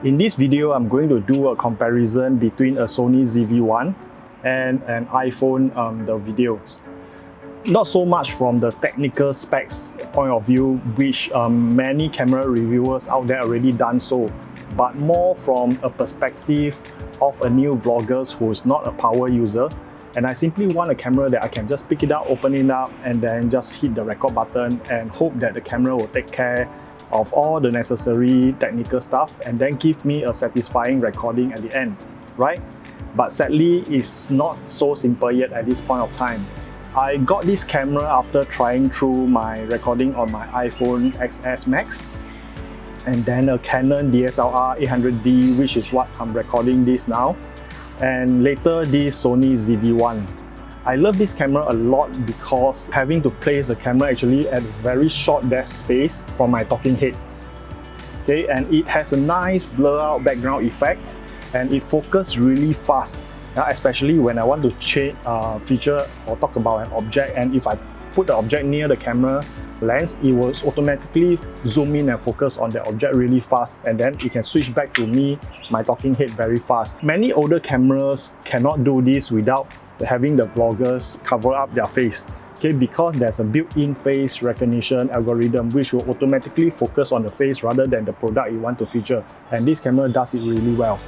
In this video, I'm going to do a comparison between a Sony ZV-1 and an iPhone the videos. Not so much from the technical specs point of view, which many camera reviewers out there already done so, but more from a perspective of a new vlogger who's not a power user, and I simply want a camera that I can just pick it up, open it up, and then just hit the record button and hope that the camera will take care of all the necessary technical stuff and then give me a satisfying recording at the end, right? But sadly, it's not so simple yet at this point of time. I got this camera after trying through my recording on my iPhone XS Max and then a Canon DSLR 800D, which is what I'm recording this now, and later this Sony ZV-1. I love this camera a lot because having to place the camera actually at a very short desk space from my talking head. Okay, and it has a nice blur out background effect and it focuses really fast, especially when I want to change feature or talk about an object, and if I put the object near the camera lens, it will automatically zoom in and focus on the object really fast, and then it can switch back to me, my talking head, very fast. Many older cameras cannot do this without having the vloggers cover up their face, okay, because there's a built-in face recognition algorithm which will automatically focus on the face rather than the product you want to feature, and this camera does it really well.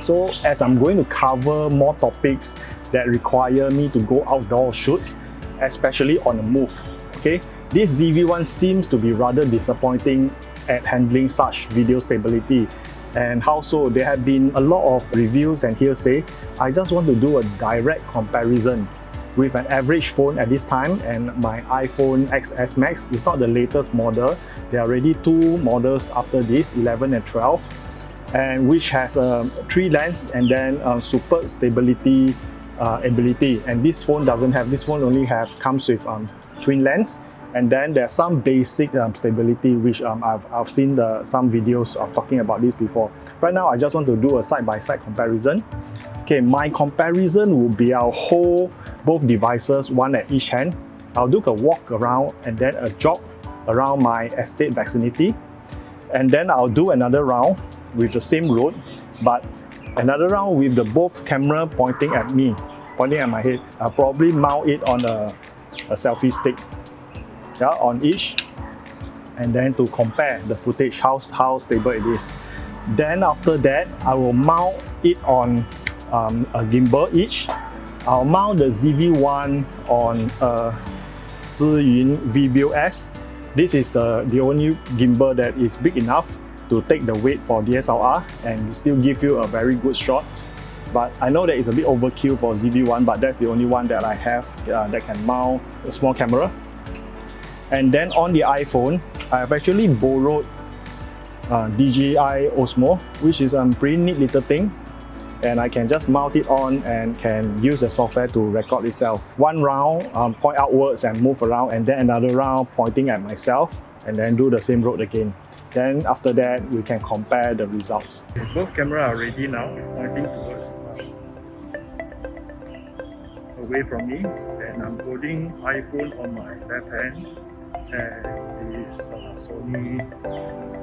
So as I'm going to cover more topics that require me to go outdoor shoots, especially on the move, okay, this ZV-1 seems to be rather disappointing at handling such video stability. And how so? There have been a lot of reviews and hearsay. I just want to do a direct comparison with an average phone at this time, and my iPhone XS Max is not the latest model. There are already two models after this, 11 and 12, and which has 3 lens and then super stability ability, and this phone doesn't have. This phone only comes with twin lens, and then there's some basic stability which I've seen some videos of talking about this before. Right now I just want to do a side-by-side comparison. Okay, my comparison will be I'll hold both devices, one at each hand. I'll do a walk around and then a jog around my estate vicinity, and then I'll do another round with the same road, but another round with the both camera pointing at me, pointing at my head. I'll probably mount it on a selfie stick, yeah, on each, and then to compare the footage, how stable it is. Then after that, I will mount it on a gimbal each. I'll mount the ZV-1 on a Zhiyun WEEBILL S. This is the only gimbal that is big enough to take the weight for DSLR and still give you a very good shot. But I know that it's a bit overkill for ZV-1, but that's the only one that I have that can mount a small camera. And then on the iPhone, I have actually borrowed DJI Osmo, which is a pretty neat little thing, and I can just mount it on and can use the software to record itself. One round point outwards and move around, and then another round pointing at myself, and then do the same road again. Then after that, we can compare the results. Both cameras are ready now. It's pointing towards away from me, and I'm holding iPhone on my left hand and this Sony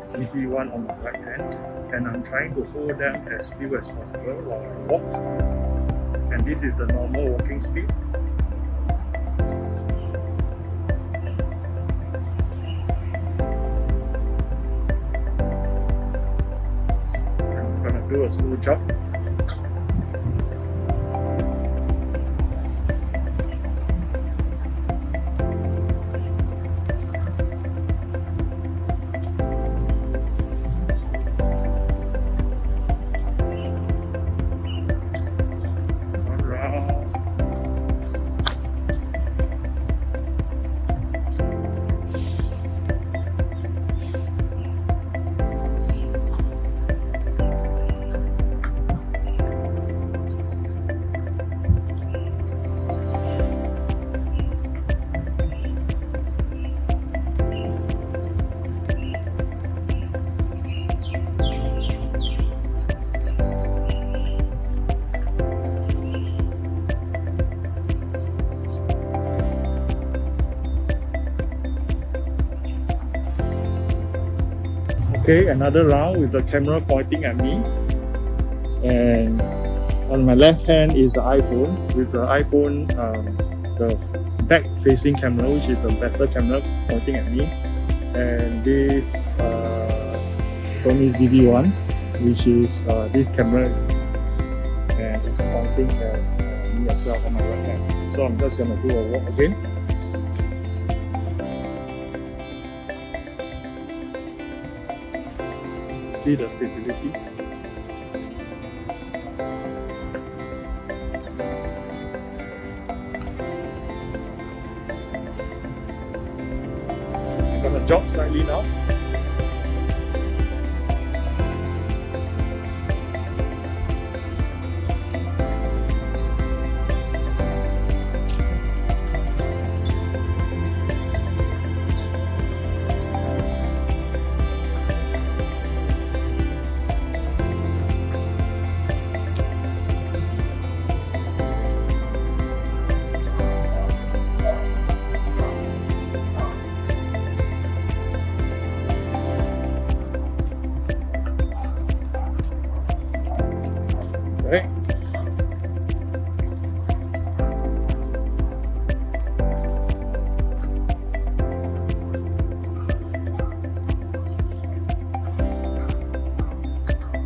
ZV-1 on my right hand, and I'm trying to hold them as still as possible while I walk, and this is the normal walking speed. I'm gonna do a slow jog. Okay, another round with the camera pointing at me, and on my left hand is the iPhone, with the iPhone, the back facing camera, which is the better camera, pointing at me, and this Sony ZV-1, which is this camera, and it's pointing at me as well on my right hand. So I'm just gonna do a walk again. See the stability. I'm gonna jog slightly now. Right.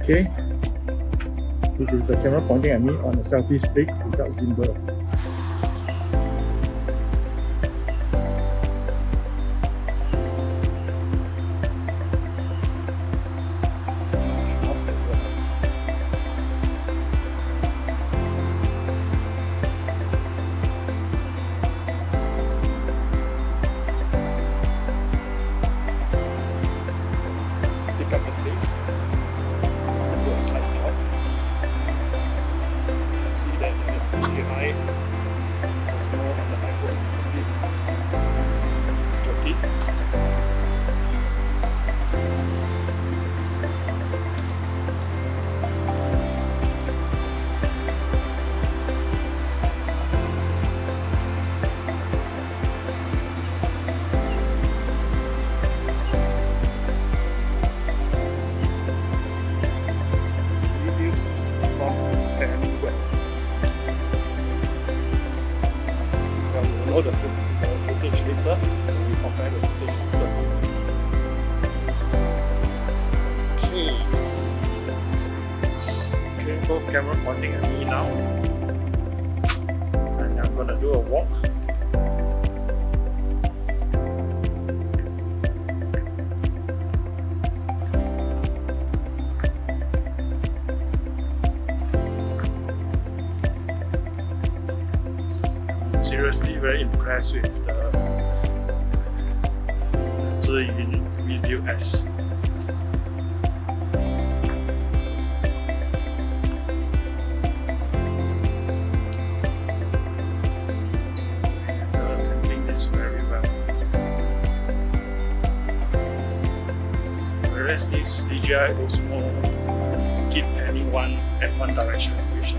Okay, this is the camera pointing at me on a selfie stick without gimbal. Pick up the face. Do a slight jog. See that the eye is more on the iPhone. It's a bit jerky. The footage later, we compare the footage after. Okay, both camera pointing at me now, and I'm gonna do a walk. Seriously very impressed with the Zhiyun WEEBILL S. Handling this very well. Whereas this DJI Osmo keep panning at one direction, which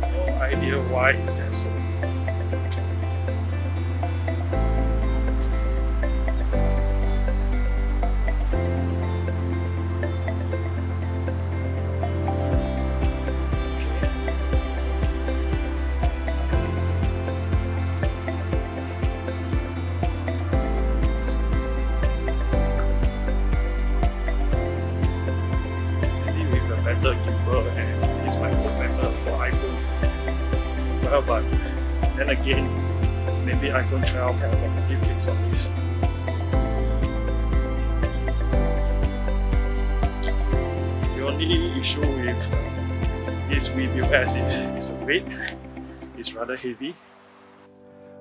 no idea why is that so. Better gimbal, and this might work better for iPhone. Well, but then again, maybe iPhone 12 has a complete fix on this. The only issue with this WEEBILL S is the weight. It's rather heavy.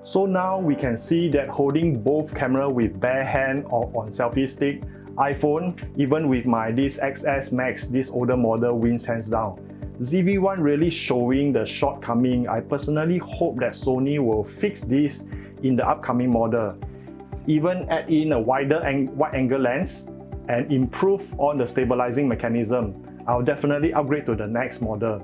So now we can see that holding both camera with bare hand or on selfie stick, iPhone, even with my this XS Max, this older model, wins hands down. ZV-1 really showing the shortcoming. I personally hope that Sony will fix this in the upcoming model. Even add in a wide angle lens and improve on the stabilizing mechanism. I'll definitely upgrade to the next model.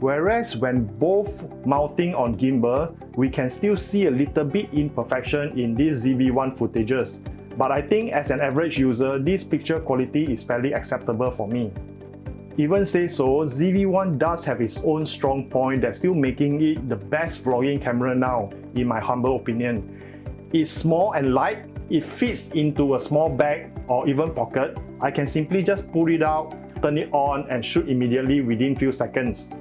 Whereas when both mounting on gimbal, we can still see a little bit imperfection in these ZV-1 footages. but I think as an average user, this picture quality is fairly acceptable for me. Even say so, ZV-1 does have its own strong point that's still making it the best vlogging camera now, in my humble opinion. It's small and light, it fits into a small bag or even pocket. I can simply just pull it out, turn it on and shoot immediately within few seconds.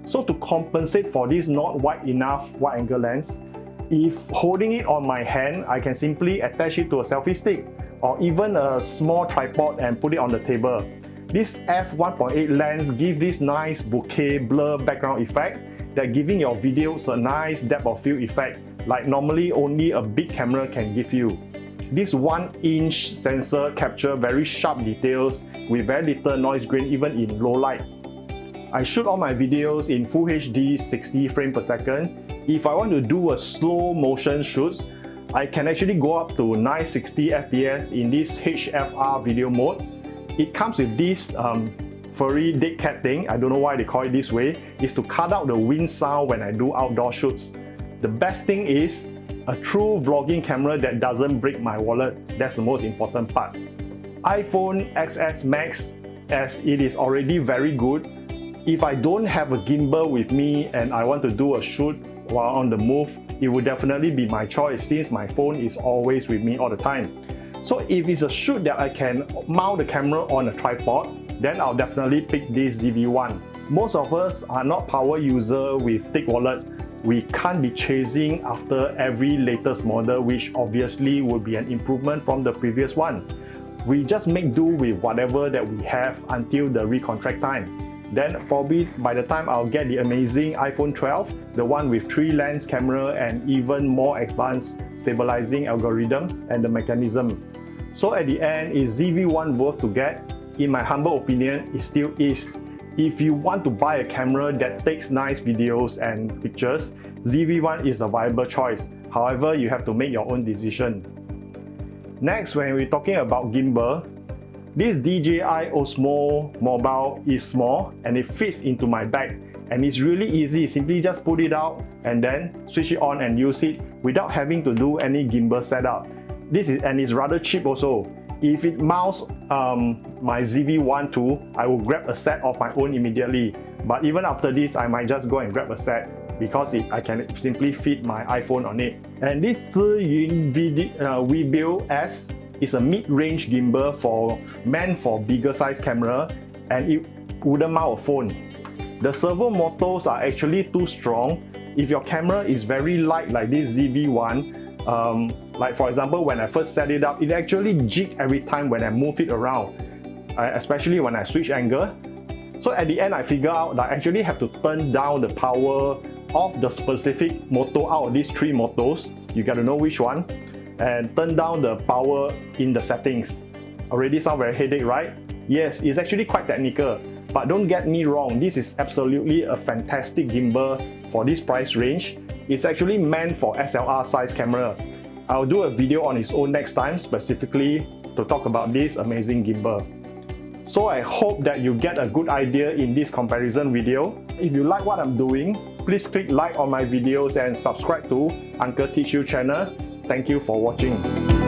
So to compensate for this not wide enough wide angle lens, if holding it on my hand, I can simply attach it to a selfie stick or even a small tripod and put it on the table. This f1.8 lens gives this nice bokeh blur background effect that giving your videos a nice depth of field effect like normally only a big camera can give you. This 1-inch sensor captures very sharp details with very little noise grain even in low light. I shoot all my videos in Full HD 60 frames per second. If I want to do a slow motion shoots, I can actually go up to 960 FPS in this HFR video mode. It comes with this furry dead cat thing, I don't know why they call it this way, is to cut out the wind sound when I do outdoor shoots. The best thing is a true vlogging camera that doesn't break my wallet. That's the most important part. iPhone XS Max, as it is already very good. If I don't have a gimbal with me and I want to do a shoot while on the move, it would definitely be my choice since my phone is always with me all the time. So if it's a shoot that I can mount the camera on a tripod, then I'll definitely pick this ZV-1. Most of us are not power user with thick wallet. We can't be chasing after every latest model, which obviously would be an improvement from the previous one. We just make do with whatever that we have until the recontract time. Then probably by the time I'll get the amazing iPhone 12, the one with 3-lens camera and even more advanced stabilizing algorithm and the mechanism. So at the end, is ZV-1 worth to get? In my humble opinion, it still is. If you want to buy a camera that takes nice videos and pictures, ZV-1 is a viable choice. However, you have to make your own decision. Next, when we're talking about gimbal, this DJI Osmo Mobile is small and it fits into my bag. And it's really easy, simply just put it out and then switch it on and use it without having to do any gimbal setup. It's rather cheap also. If it mounts my ZV-1 too, I will grab a set of my own immediately. But even after this, I might just go and grab a set because I can simply fit my iPhone on it. And this Zhiyun WEEBILL S is a mid-range gimbal meant for bigger size camera, and it wouldn't mount a phone. The servo motors are actually too strong. If your camera is very light like this ZV-1, like for example when I first set it up, it actually jigs every time when I move it around, especially when I switch angle. So at the end I figure out that I actually have to turn down the power of the specific motor out of these 3 motors. You gotta know which one, and turn down the power in the settings. Already sound very headache, right? Yes, it's actually quite technical, but don't get me wrong, this is absolutely a fantastic gimbal for this price range. It's actually meant for SLR size camera. I'll do a video on its own next time specifically to talk about this amazing gimbal. So I hope that you get a good idea in this comparison video. If you like what I'm doing, please click like on my videos and subscribe to Uncle Teach You channel. Thank you for watching.